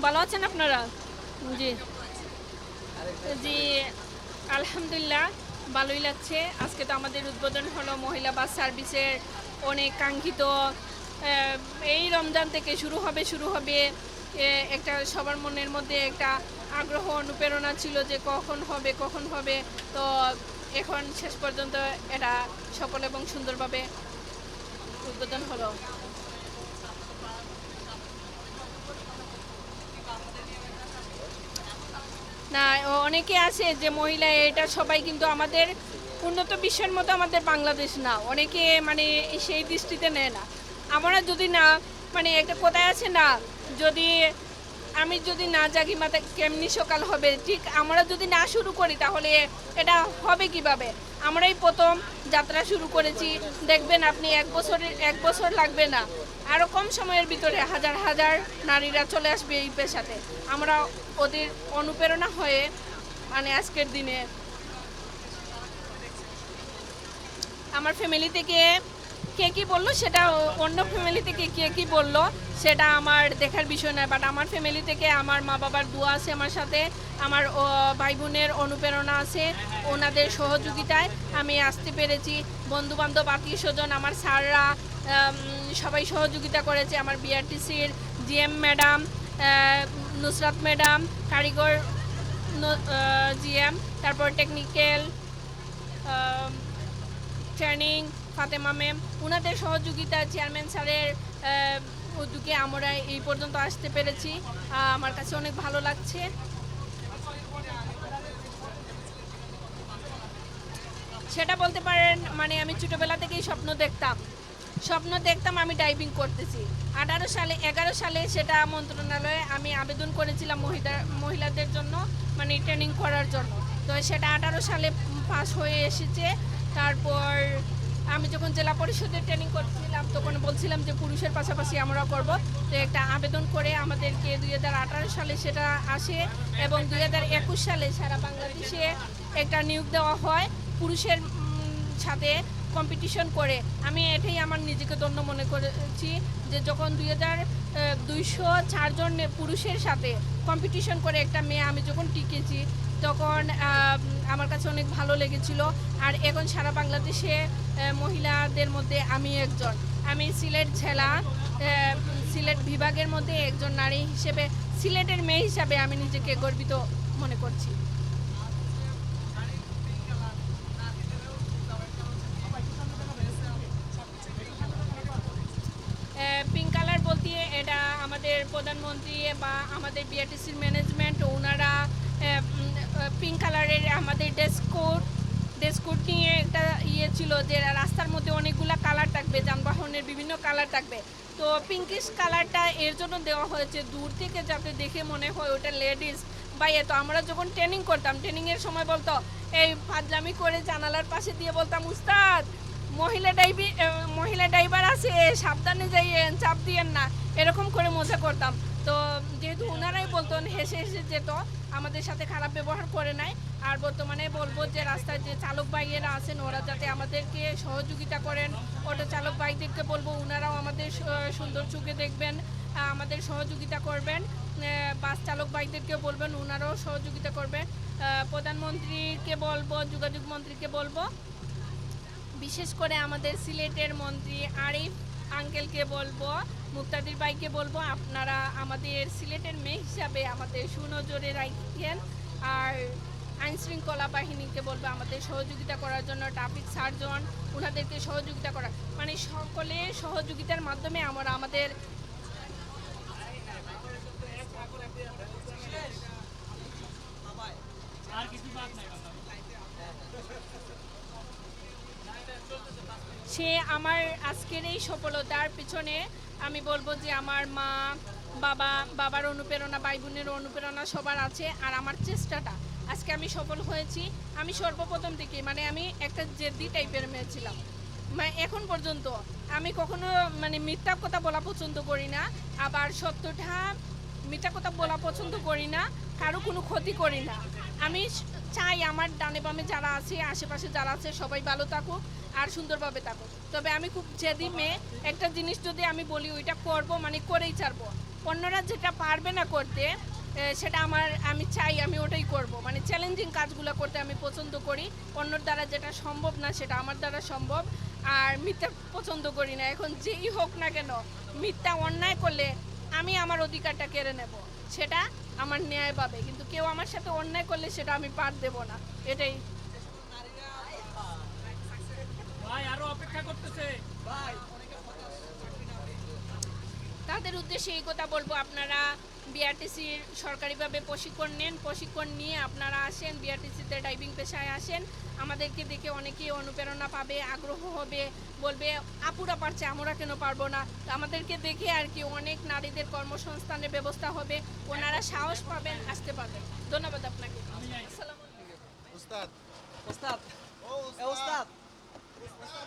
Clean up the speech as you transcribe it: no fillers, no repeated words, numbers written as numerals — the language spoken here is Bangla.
ভালো আছেন আপনারা? জি জি, আলহামদুলিল্লাহ ভালোই লাগছে। আজকে তো আমাদের উদ্বোধন হলো মহিলা বাস সার্ভিসের অনেক কাঙ্ক্ষিত। এই রমজান থেকে শুরু হবে একটা সবার মনের মধ্যে একটা আগ্রহ অনুপ্রেরণা ছিল যে কখন হবে। তো এখন শেষ পর্যন্ত এটা সফল এবং সুন্দরভাবে উদ্বোধন হলো। না, অনেকে আছে যে মহিলা, এটা সবাই কিন্তু আমাদের উন্নত বিশ্বের মতো আমাদের বাংলাদেশ না, অনেকে মানে সেই দৃষ্টিতে নেয় না। আমরা যদি না, মানে একটা কথায় আছে না, যদি আমি যদি না জাগি মাথা কেমনি সকাল হবে, ঠিক আমরা যদি না শুরু করি তাহলে এটা হবে কিভাবে? আমরাই প্রথম যাত্রা শুরু করেছি। দেখবেন আপনি এক বছর লাগবে না, আরও কম সময়ের ভিতরে হাজার হাজার নারীরা চলে আসবে এই পেশাতে। আমরা ওদের অনুপ্রেরণা হয়ে মানে আজকের দিনে আমার ফ্যামিলি থেকে কে কী বললো সেটা, অন্য ফ্যামিলি থেকে কে কী বললো সেটা আমার দেখার বিষয় নয়, বাট আমার ফ্যামিলি থেকে আমার মা বাবার দোয়া আছে আমার সাথে, আমার ভাই বোনের অনুপ্রেরণা আছে, ওনাদের সহযোগিতায় আমি আসতে পেরেছি। বন্ধুবান্ধব আত্মীয় স্বজন আমার স্যাররা সবাই সহযোগিতা করেছে। আমার বিআরটিসির জিএম ম্যাডাম, নুসরাত ম্যাডাম, কারিগর জিএম, তারপর টেকনিক্যাল ট্রেনিং ফাতেমা ম্যাম, ওনাদের সহযোগিতা, চেয়ারম্যান স্যারের উদ্যোগে আমরা এই পর্যন্ত আসতে পেরেছি। আমার কাছে অনেক ভালো লাগছে। সেটা বলতে পারেন, মানে আমি ছোটোবেলা থেকেই স্বপ্ন দেখতাম আমি ডাইভিং করতেছি। 11 সালে সেটা মন্ত্রণালয়ে আমি আবেদন করেছিলাম মহিলাদের জন্য, মানে ট্রেনিং করার জন্য। তো সেটা 18 সালে পাস হয়ে এসেছে। তারপর আমি যখন জেলা পরিষদের ট্রেনিং করছিলাম তখন বলছিলাম যে পুরুষের পাশাপাশি আমরা করব। তো একটা আবেদন করে আমাদেরকে 2018 সালে সেটা আসে এবং 2021 সালে সারা বাংলাদেশে একটা নিয়োগ দেওয়া হয় পুরুষের সাথে কম্পিটিশন করে। আমি এটাই আমার নিজেকে ধন্য মনে করেছি যে যখন 204 জন পুরুষের সাথে কম্পিটিশন করে একটা মেয়ে আমি যখন টিকেছি, তখন আমার কাছে অনেক ভালো লেগেছিল। আর এখন সারা বাংলাদেশে মহিলাদের মধ্যে আমি একজন, আমি সিলেট বিভাগের মধ্যে একজন নারী হিসেবে, সিলেটের মেয়ে হিসাবে আমি নিজেকে গর্বিত মনে করছি। পিঙ্ক কালার বলতে এটা আমাদের প্রধানমন্ত্রী বা আমাদের বিআরটিসির ম্যানেজমেন্ট, ওনারা পিঙ্ক কালারের আমাদের ড্রেস কোড নিয়ে একটা ছিল যে রাস্তার মধ্যে অনেকগুলো কালার থাকবে, যানবাহনের বিভিন্ন কালার থাকবে। তো পিঙ্কিশ কালারটা এর জন্য দেওয়া হয়েছে দূর থেকে যাতে দেখে মনে হয় ওটা লেডিস বা তো আমরা যখন ট্রেনিং করতাম, ট্রেনিংয়ের সময় বলতো, এই ফাজলামি করে জানালার পাশে দিয়ে বলতাম, উস্তাদ মহিলা ড্রাইভার আছে, সাবধানে যাইয়েন, চাপ দিয়েন না, এরকম করে মজা করতাম। তো যেহেতু ওনারাই বলতেন, হেসে হেসে যেত, আমাদের সাথে খারাপ ব্যবহার করে নাই। আর বর্তমানে বলবো যে রাস্তায় যে চালক ভাইয়েরা আছেন ওরা যাতে আমাদেরকে সহযোগিতা করেন, অটো চালক ভাইদেরকে বলবো ওনারাও আমাদের সুন্দর চোখে দেখবেন, আমাদের সহযোগিতা করবেন। বাস চালক ভাইদেরকে বলবেন ওনারাও সহযোগিতা করবেন। প্রধানমন্ত্রীকে বলবো, যোগাযোগ মন্ত্রীকে বলবো, বিশেষ করে আমাদের সিলেটের মন্ত্রী আরিফ আঙ্কেলকে বলবো, মুক্তাদির ভাইকে বলবো, আপনারা আমাদের সিলেটের মেয়ে হিসাবে আমাদের সুনজরে রাখেন। আর আইনশৃঙ্খলা বাহিনীকে বলবো আমাদের সহযোগিতা করার জন্য, ট্রাফিক সার্জন ওনাদেরকে সহযোগিতা করা, মানে সকলের সহযোগিতার মাধ্যমে আমরা আমাদের আমার আজকের এই সফলতার পিছনে আমি বলবো যে আমার মা, বাবার অনুপ্রেরণা, ভাই বোনের অনুপ্রেরণা সবার আছে। আর আমার চেষ্টাটা আজকে আমি সফল হয়েছি। আমি সর্বপ্রথম থেকে, মানে আমি একটা জেদি টাইপের মেয়ে ছিলাম, মানে এখন পর্যন্ত আমি কখনো মানে মিথ্যা কথা বলা পছন্দ করি না, আবার সত্যটা মিথ্যা কথা বলা পছন্দ করি না, কারো কোনো ক্ষতি করি না। আমি চাই আমার ডানে বামে যারা আছে, আশেপাশে যারা আছে সবাই ভালো থাকুক আর সুন্দরভাবে থাকুক। তবে আমি খুব জেদি মেয়ে, একটা জিনিস যদি আমি বলি ওইটা করব, মানে করেই ছাড়বো। অন্যরা যেটা পারবে না করতে সেটা আমি চাই আমি ওটাই করব, মানে চ্যালেঞ্জিং কাজগুলো করতে আমি পছন্দ করি। অন্যর দ্বারা যেটা সম্ভব না সেটা আমার দ্বারা সম্ভব। আর মিথ্যা পছন্দ করি না। এখন যেই হোক না কেন, মিথ্যা অন্যায় করলে আমি আমার অধিকারটা কেড়ে নেব, সেটা আমার ন্যায় পাবে। কিন্তু কেউ আমার সাথে অন্যায় করলে সেটা আমি পার দেব না। এটাই। ভাই আরো অপেক্ষা করতেছে। তাদের উদ্দেশ্যে এই কথা বলবো, আপনারা বিআরটিসির সরকারিভাবে প্রশিক্ষণ নেন, প্রশিক্ষণ নিয়ে আপনারা আসেন বিআরটিসিতে ড্রাইভিং পেশায় আসেন। আমাদেরকে দেখে অনেকেই অনুপ্রেরণা পাবে, আগ্রহ হবে, বলবে আপুরা পারছে আমরা কেন পারবো না। তো আমাদেরকে দেখে আর কি অনেক নারীদের কর্মসংস্থানের ব্যবস্থা হবে, ওনারা সাহস পাবেন, আসতে পারবেন। ধন্যবাদ আপনাকে। আসসালামু আলাইকুম। উস্তাদ ওস্তাদ ও এ ওস্তাদ